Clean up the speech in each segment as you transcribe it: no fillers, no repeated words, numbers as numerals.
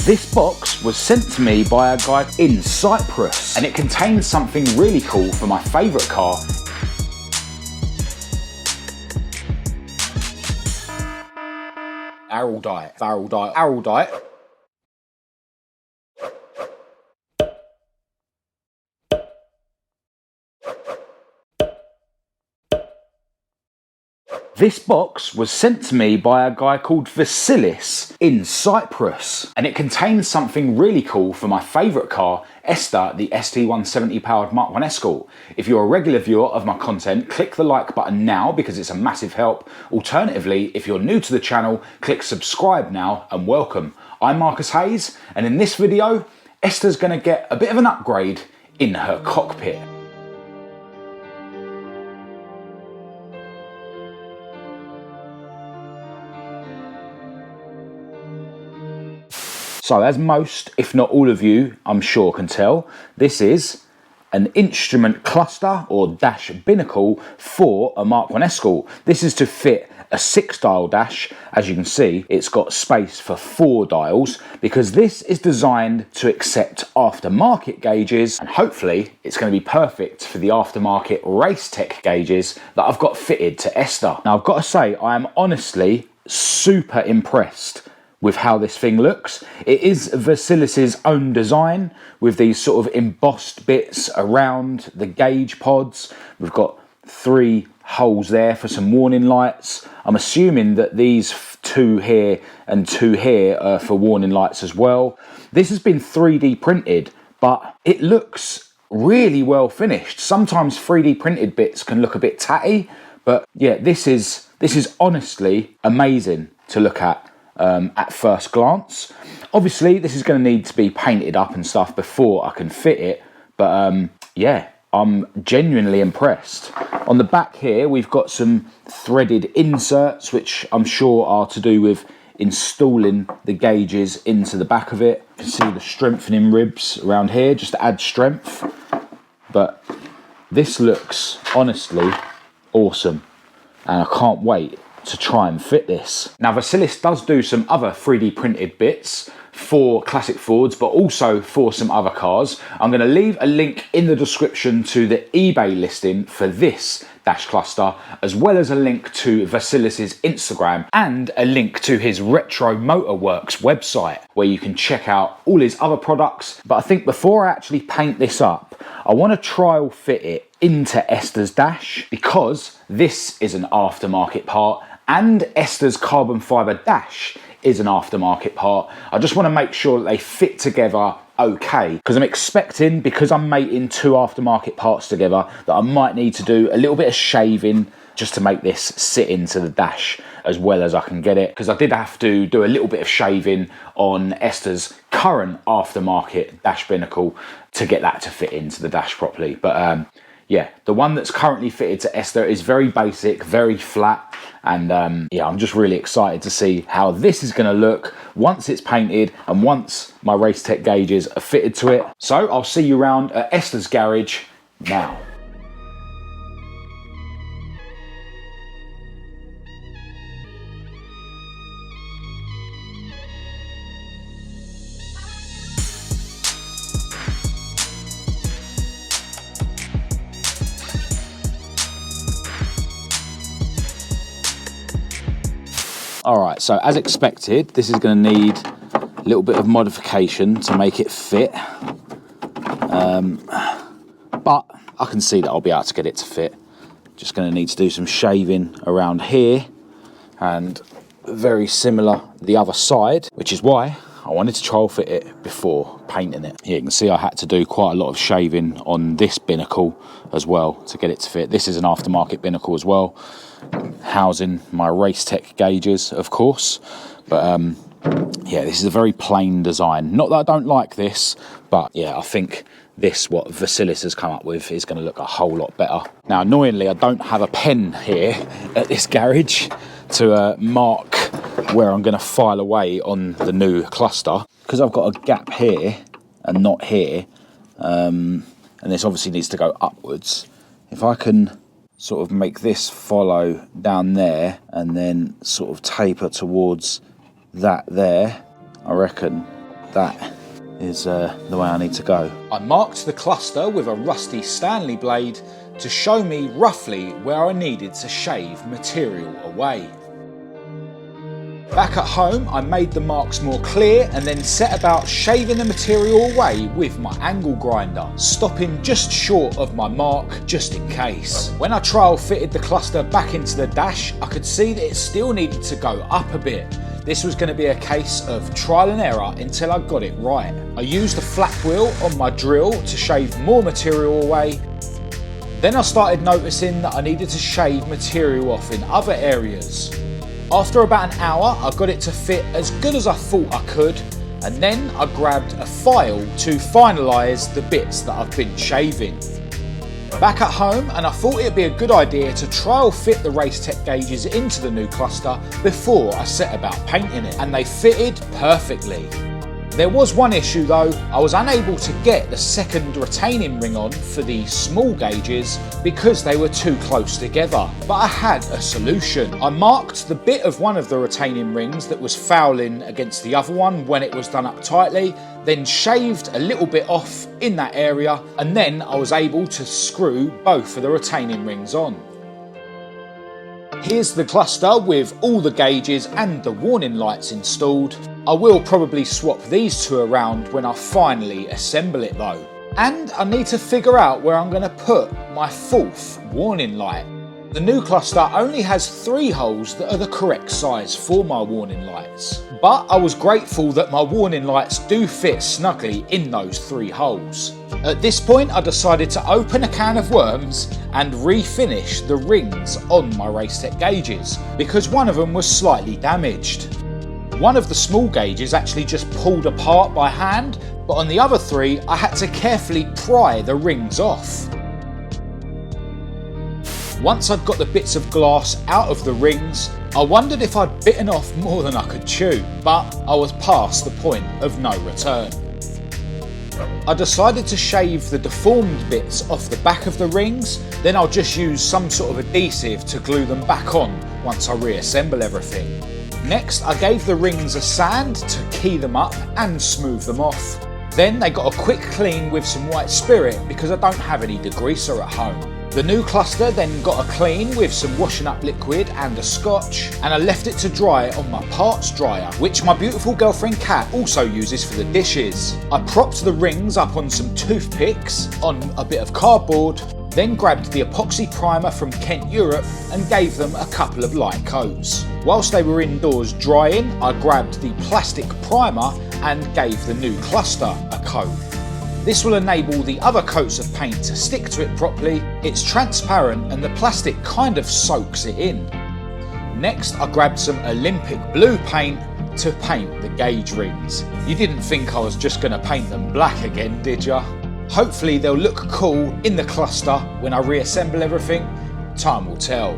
This box was sent to me by a guy in Cyprus, and it contains something really cool for my favourite car. Araldite. This box was sent to me by a guy called Vasilis in Cyprus, and it contains something really cool for my favourite car, Esther, the ST170 powered Mk1 Escort. If you're a regular viewer of my content, click the like button now because it's a massive help. Alternatively, if you're new to the channel, click subscribe now and welcome. I'm Marcus Hayes, and in this video, Esther's going to get a bit of an upgrade in her cockpit. So as most, if not all of you, I'm sure can tell, this is an instrument cluster or dash binnacle for a Mk1 Escort. This is to fit a 6-dial dash. As you can see, it's got space for 4 dials because this is designed to accept aftermarket gauges, and hopefully it's going to be perfect for the aftermarket race tech gauges that I've got fitted to Esther. Now I've got to say, I am honestly super impressed with how this thing looks. It is Vasilis's own design with these sort of embossed bits around the gauge pods. We've got 3 holes there for some warning lights. I'm assuming that these 2 here and 2 here are for warning lights as well. This has been 3D printed, but it looks really well finished. Sometimes 3D printed bits can look a bit tatty, but yeah, this is honestly amazing to look at first glance. Obviously this is going to need to be painted up and stuff before I can fit it, but yeah, I'm genuinely impressed. On the back here we've got some threaded inserts which I'm sure are to do with installing the gauges into the back of it. You can see the strengthening ribs around here just to add strength, but this looks honestly awesome and I can't wait to try and fit this. Now Vasilis does do some other 3D printed bits for classic Fords, but also for some other cars. I'm going to leave a link in the description to the eBay listing for this dash cluster, as well as a link to Vasilis's Instagram and a link to his Retromotorworks website where you can check out all his other products. But I think before I actually paint this up, I want to trial fit it into Esther's dash because this is an aftermarket part and Esther's carbon fibre dash is an aftermarket part. I just want to make sure that they fit together okay, because I'm expecting, because I'm mating 2 aftermarket parts together, that I might need to do a little bit of shaving just to make this sit into the dash as well as I can get it, because I did have to do a little bit of shaving on Esther's current aftermarket dash binnacle to get that to fit into the dash properly. But yeah, the one that's currently fitted to Esther is very basic, very flat, and yeah, I'm just really excited to see how this is going to look once it's painted and once my race tech gauges are fitted to it. So I'll see you around at Esther's garage now. Alright, so as expected, this is going to need a little bit of modification to make it fit. But I can see that I'll be able to get it to fit. Just going to need to do some shaving around here and very similar the other side, which is why I wanted to trial fit it before painting it. Here you can see I had to do quite a lot of shaving on this binnacle as well to get it to fit. This is an aftermarket binnacle as well, housing my race tech gauges of course, but yeah, this is a very plain design. Not that I don't like this, but yeah, I think this, what Vasilis has come up with, is going to look a whole lot better. Now annoyingly I don't have a pen here at this garage to mark where I'm going to file away on the new cluster, because I've got a gap here and not here, and this obviously needs to go upwards. If I can sort of make this follow down there and then sort of taper towards that there, I reckon that is the way I need to go. I marked the cluster with a rusty Stanley blade to show me roughly where I needed to shave material away. Back at home, I made the marks more clear and then set about shaving the material away with my angle grinder, stopping just short of my mark just in case. When I trial fitted the cluster back into the dash, I could see that it still needed to go up a bit. This was going to be a case of trial and error until I got it right. I used the flap wheel on my drill to shave more material away. Then I started noticing that I needed to shave material off in other areas. After about an hour, I got it to fit as good as I thought I could, and then I grabbed a file to finalise the bits that I've been shaving. Back at home, and I thought it'd be a good idea to trial fit the Race Tech gauges into the new cluster before I set about painting it, and they fitted perfectly. There was one issue though. I was unable to get the second retaining ring on for the small gauges because they were too close together, but I had a solution. I marked the bit of one of the retaining rings that was fouling against the other one when it was done up tightly, then shaved a little bit off in that area, and then I was able to screw both of the retaining rings on. Here's the cluster with all the gauges and the warning lights installed. I will probably swap these two around when I finally assemble it though. And I need to figure out where I'm going to put my fourth warning light. The new cluster only has 3 holes that are the correct size for my warning lights. But I was grateful that my warning lights do fit snugly in those 3 holes. At this point I decided to open a can of worms and refinish the rings on my Race Tech gauges because one of them was slightly damaged. One of the small gauges actually just pulled apart by hand, but on the other 3 I had to carefully pry the rings off. Once I'd got the bits of glass out of the rings, I wondered if I'd bitten off more than I could chew, but I was past the point of no return. I decided to shave the deformed bits off the back of the rings, then I'll just use some sort of adhesive to glue them back on once I reassemble everything. Next, I gave the rings a sand to key them up and smooth them off. Then they got a quick clean with some white spirit because I don't have any degreaser at home. The new cluster then got a clean with some washing up liquid and a scotch, and I left it to dry on my parts dryer, which my beautiful girlfriend Kat also uses for the dishes. I propped the rings up on some toothpicks on a bit of cardboard, then grabbed the epoxy primer from Kent Europe and gave them a couple of light coats. Whilst they were indoors drying, I grabbed the plastic primer and gave the new cluster a coat. This will enable the other coats of paint to stick to it properly. It's transparent and the plastic kind of soaks it in. Next, I grabbed some Olympic blue paint to paint the gauge rings. You didn't think I was just going to paint them black again, did ya? Hopefully they'll look cool in the cluster when I reassemble everything. Time will tell.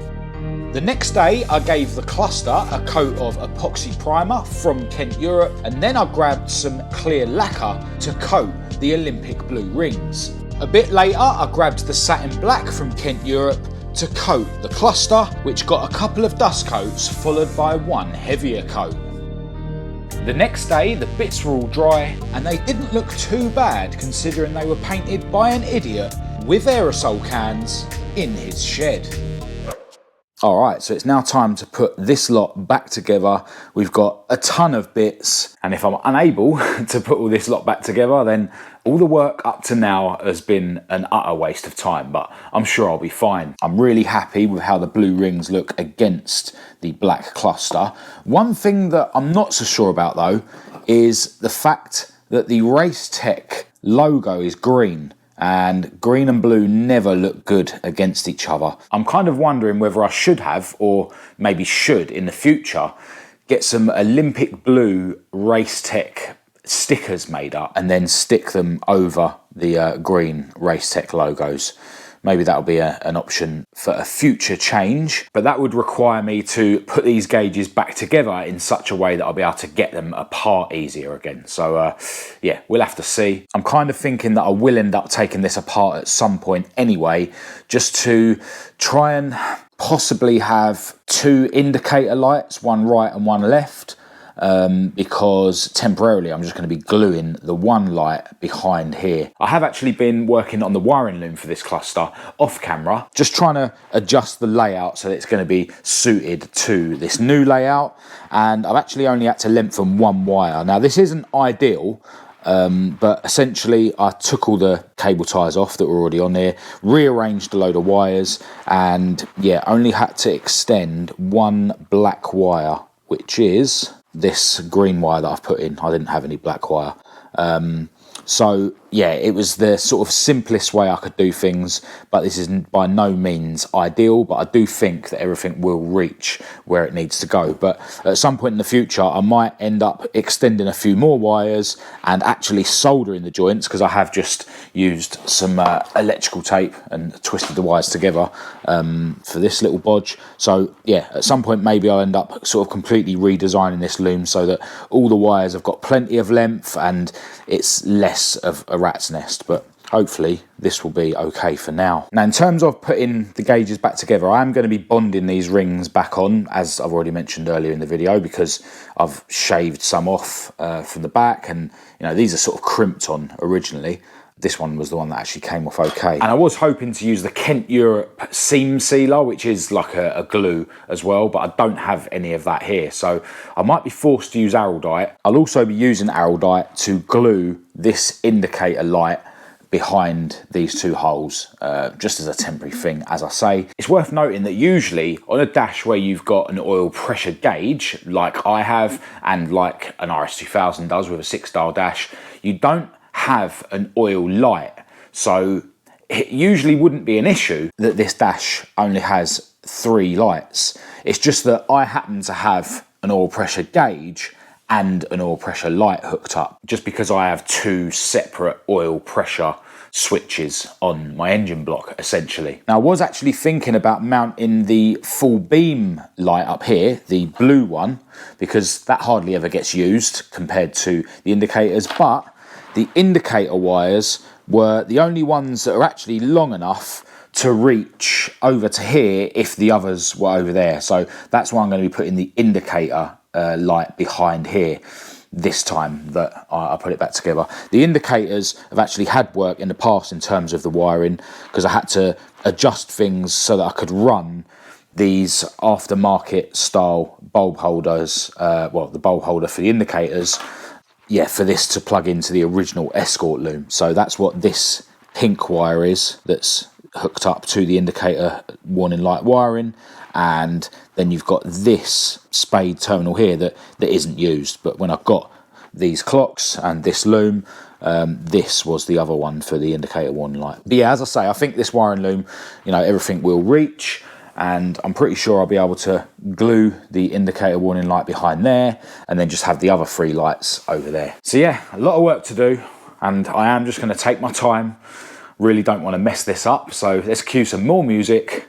The next day I gave the cluster a coat of epoxy primer from Kent Europe, and then I grabbed some clear lacquer to coat the Olympic blue rings. A bit later I grabbed the satin black from Kent Europe to coat the cluster, which got a couple of dust coats followed by one heavier coat. The next day the bits were all dry and they didn't look too bad considering they were painted by an idiot with aerosol cans in his shed. Alright, so it's now time to put this lot back together. We've got a ton of bits, and if I'm unable to put all this lot back together, then all the work up to now has been an utter waste of time, but I'm sure I'll be fine. I'm really happy with how the blue rings look against the black cluster. One thing that I'm not so sure about though is the fact that the Race Tech logo is green. And green and blue never look good against each other. I'm kind of wondering whether I should have, or maybe should in the future, get some Olympic blue Race Tech stickers made up and then stick them over the green Race Tech logos. Maybe that'll be an option for a future change, but that would require me to put these gauges back together in such a way that I'll be able to get them apart easier again. So yeah, we'll have to see. I'm kind of thinking that I will end up taking this apart at some point anyway, just to try and possibly have 2 indicator lights, one right and one left, because temporarily I'm just going to be gluing the one light behind here. I have actually been working on the wiring loom for this cluster off camera, just trying to adjust the layout so that it's going to be suited to this new layout, and I've actually only had to lengthen one wire. Now this isn't ideal, but essentially I took all the cable ties off that were already on there, rearranged a load of wires, and yeah, only had to extend one black wire, which is this green wire that I've put in. I didn't have any black wire. So yeah, it was the sort of simplest way I could do things, but this is by no means ideal, but I do think that everything will reach where it needs to go. But at some point in the future, I might end up extending a few more wires and actually soldering the joints, because I have just used some electrical tape and twisted the wires together for this little bodge. So yeah, at some point maybe I'll end up sort of completely redesigning this loom so that all the wires have got plenty of length and it's less of a rat's nest, but hopefully this will be okay for now. Now, in terms of putting the gauges back together, I am going to be bonding these rings back on, as I've already mentioned earlier in the video, because I've shaved some off from the back, and you know, these are sort of crimped on originally. This one was the one that actually came off okay. And I was hoping to use the Kent Europe seam sealer, which is like a glue as well, but I don't have any of that here. So I might be forced to use Araldite. I'll also be using Araldite to glue this indicator light behind these two holes, just as a temporary thing, as I say. It's worth noting that usually on a dash where you've got an oil pressure gauge, like I have, and like an RS2000 does with a 6-dial dash, you don't have an oil light. So it usually wouldn't be an issue that this dash only has 3 lights. It's just that I happen to have an oil pressure gauge and an oil pressure light hooked up, just because I have 2 separate oil pressure switches on my engine block, essentially. Now, I was actually thinking about mounting the full beam light up here, the blue one, because that hardly ever gets used compared to the indicators, but the indicator wires were the only ones that are actually long enough to reach over to here if the others were over there. So that's why I'm going to be putting the indicator light behind here this time that I put it back together. The indicators have actually had work in the past in terms of the wiring, because I had to adjust things so that I could run these aftermarket style bulb holders, well, the bulb holder for the indicators, yeah, for this to plug into the original Escort loom. So that's what this pink wire is that's hooked up to the indicator warning light wiring, and then you've got this spade terminal here that isn't used, but when I've got these clocks and this loom, this was the other one for the indicator warning light. But yeah, as I say, I think this wiring loom, you know, everything will reach, and I'm pretty sure I'll be able to glue the indicator warning light behind there and then just have the other 3 lights over there. So yeah, a lot of work to do, and I am just going to take my time. Really don't want to mess this up, so let's cue some more music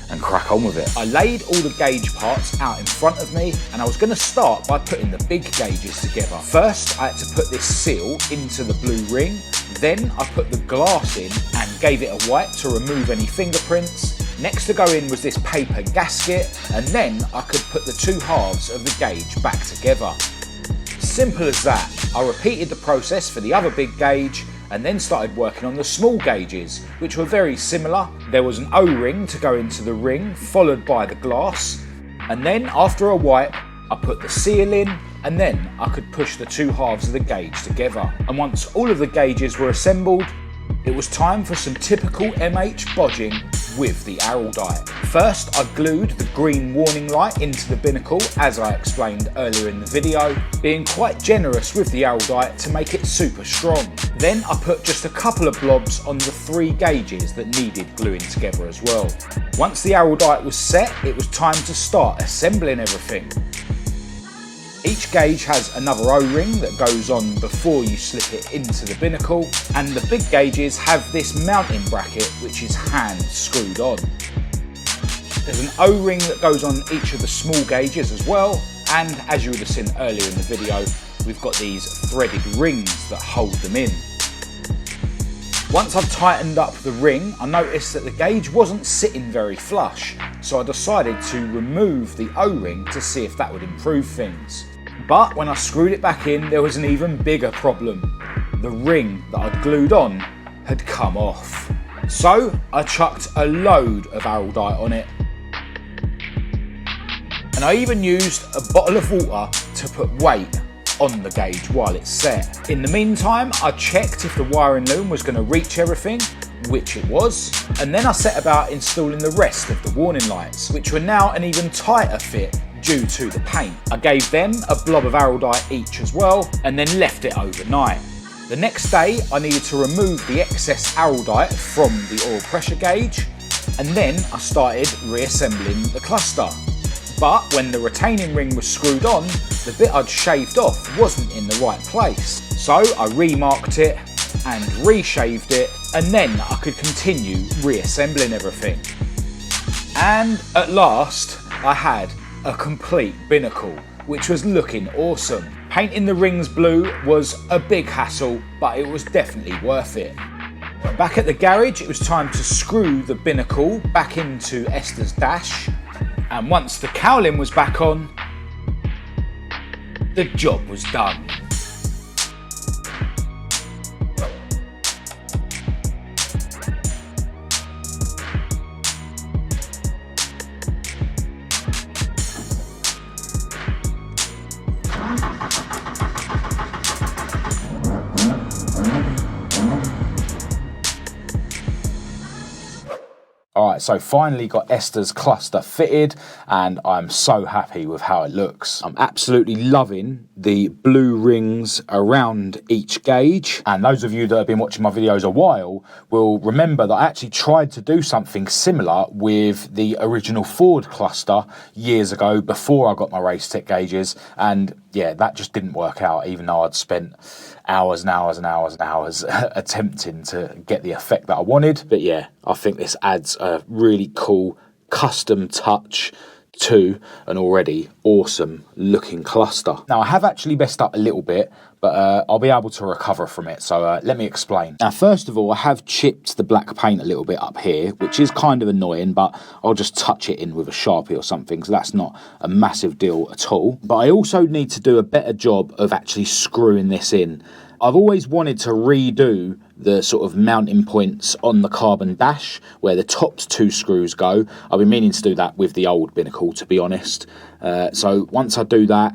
and crack on with it. I laid all the gauge parts out in front of me, and I was going to start by putting the big gauges together. First, I had to put this seal into the blue ring, then I put the glass in and gave it a wipe to remove any fingerprints. Next to go in was this paper gasket, and then I could put the 2 halves of the gauge back together. Simple as that. I repeated the process for the other big gauge, and then started working on the small gauges, which were very similar. There was an O-ring to go into the ring, followed by the glass, and then after a wipe, I put the seal in, and then I could push the 2 halves of the gauge together. And once all of the gauges were assembled, it was time for some typical MH bodging with the Araldite. First, I glued the green warning light into the binnacle, as I explained earlier in the video, being quite generous with the Araldite to make it super strong. Then I put just a couple of blobs on the 3 gauges that needed gluing together as well. Once the Araldite was set, it was time to start assembling everything. Each gauge has another O-ring that goes on before you slip it into the binnacle, and the big gauges have this mounting bracket which is hand screwed on. There's an O-ring that goes on each of the small gauges as well, and as you would have seen earlier in the video, we've got these threaded rings that hold them in. Once I've tightened up the ring, I noticed that the gauge wasn't sitting very flush, so I decided to remove the O-ring to see if that would improve things. But when I screwed it back in, there was an even bigger problem. The ring that I'd glued on had come off. So I chucked a load of Araldite on it. And I even used a bottle of water to put weight on the gauge while it's set. In the meantime, I checked if the wiring loom was going to reach everything, which it was, and then I set about installing the rest of the warning lights, which were now an even tighter fit due to the paint. I gave them a blob of Araldite each as well, and then left it overnight. The next day, I needed to remove the excess Araldite from the oil pressure gauge, and then I started reassembling the cluster. But when the retaining ring was screwed on, the bit I'd shaved off wasn't in the right place. So I remarked it and reshaved it, and then I could continue reassembling everything. And at last, I had a complete binnacle, which was looking awesome. Painting the rings blue was a big hassle, but it was definitely worth it. Back at the garage, it was time to screw the binnacle back into Esther's dash, and once the cowling was back on, the job was done. Alright, so finally got Esther's cluster fitted, and I'm so happy with how it looks. I'm absolutely loving the blue rings around each gauge, and those of you that have been watching my videos a while will remember that I actually tried to do something similar with the original Ford cluster years ago before I got my race tech gauges, and yeah, that just didn't work out, even though I'd spent hours and hours and hours and hours attempting to get the effect that I wanted. But yeah, I think this adds a really cool custom touch to an already awesome looking cluster. Now, I have actually messed up a little bit, but I'll be able to recover from it, so let me explain. Now, first of all, I have chipped the black paint a little bit up here, which is kind of annoying, but I'll just touch it in with a Sharpie or something, so that's not a massive deal at all. But I also need to do a better job of actually screwing this in. I've always wanted to redo the sort of mounting points on the carbon dash where the top two screws go. I've been meaning to do that with the old binnacle, to be honest. So once I do that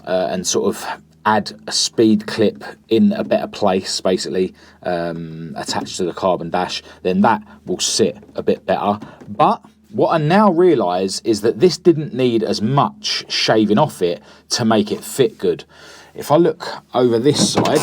and sort of add a speed clip in a better place, basically attached to the carbon dash, then that will sit a bit better. But what I now realise is that this didn't need as much shaving off it to make it fit good. If I look over this side,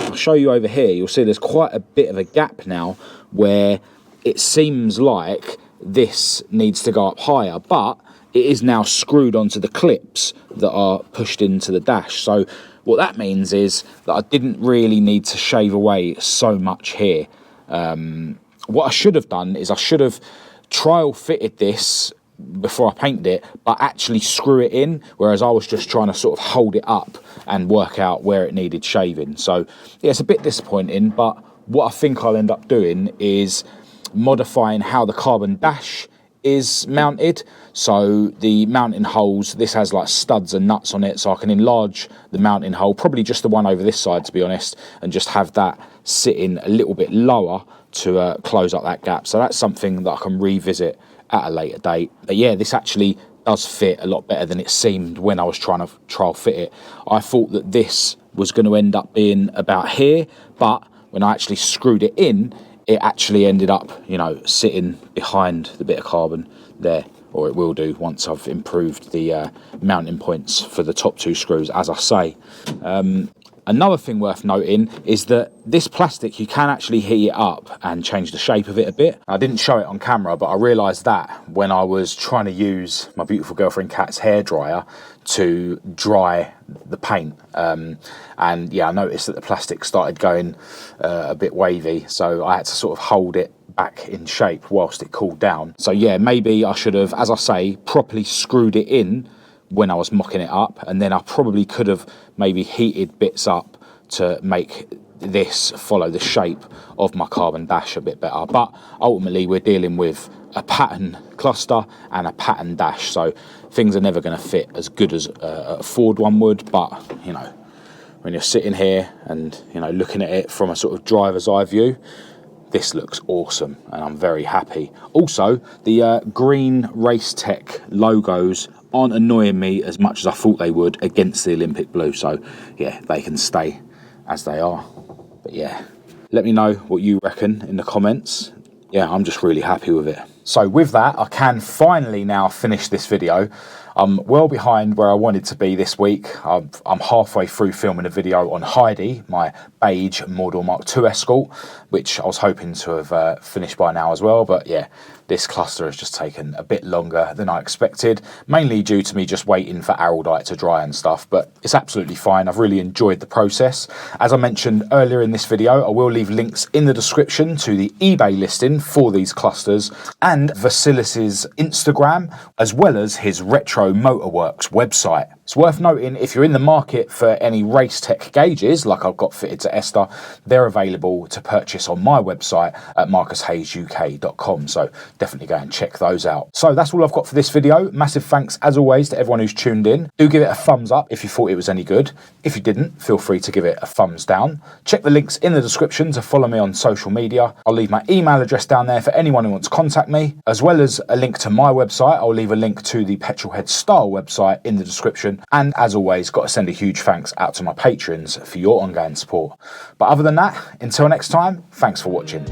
I'll show you over here, you'll see there's quite a bit of a gap now where it seems like this needs to go up higher, but it is now screwed onto the clips that are pushed into the dash. So what that means is that I didn't really need to shave away so much here. What I should have done is I should have trial fitted this before I painted it, but actually screw it in, whereas I was just trying to sort of hold it up and work out where it needed shaving. So yeah, it's a bit disappointing, but what I think I'll end up doing is modifying how the carbon dash is mounted. So the mounting holes, this has like studs and nuts on it, so I can enlarge the mounting hole, probably just the one over this side to be honest, and just have that sitting a little bit lower to close up that gap. So that's something that I can revisit at a later date. But yeah, this actually does fit a lot better than it seemed when I was trying to trial fit it. I thought that this was going to end up being about here, but when I actually screwed it in, it actually ended up, you know, sitting behind the bit of carbon there, or it will do once I've improved the mounting points for the top two screws, as I say. Another thing worth noting is that this plastic, you can actually heat it up and change the shape of it a bit. I didn't show it on camera, but I realised that when I was trying to use my beautiful girlfriend Kat's hairdryer to dry the paint. And yeah, I noticed that the plastic started going a bit wavy, so I had to sort of hold it back in shape whilst it cooled down. So yeah, maybe I should have, as I say, properly screwed it in when I was mocking it up, and then I probably could have maybe heated bits up to make this follow the shape of my carbon dash a bit better. But ultimately we're dealing with a pattern cluster and a pattern dash, so things are never going to fit as good as a Ford one would, but you know, when you're sitting here and you know looking at it from a sort of driver's eye view, this looks awesome and I'm very happy. Also, the green Race Tech logos aren't annoying me as much as I thought they would against the Olympic blue, so yeah, they can stay as they are. But yeah, let me know what you reckon in the comments. Yeah, I'm just really happy with it. So with that, I can finally now finish this video. I'm well behind where I wanted to be this week. I'm halfway through filming a video on Heidi, my beige Model Mark II Escort, which I was hoping to have finished by now as well. But yeah, this cluster has just taken a bit longer than I expected, mainly due to me just waiting for Araldite to dry and stuff, but it's absolutely fine. I've really enjoyed the process. As I mentioned earlier in this video, I will leave links in the description to the eBay listing for these clusters and Vasilis's Instagram, as well as his Retromotorworks website. It's worth noting, if you're in the market for any Race Tech gauges, like I've got fitted to Esther, they're available to purchase on my website at marcushayesuk.com, so definitely go and check those out. So that's all I've got for this video. Massive thanks, as always, to everyone who's tuned in. Do give it a thumbs up if you thought it was any good. If you didn't, feel free to give it a thumbs down. Check the links in the description to follow me on social media. I'll leave my email address down there for anyone who wants to contact me, as well as a link to my website. I'll leave a link to the Petrolhead Style website in the description. And as always, got to send a huge thanks out to my patrons for your ongoing support. But other than that, until next time, thanks for watching.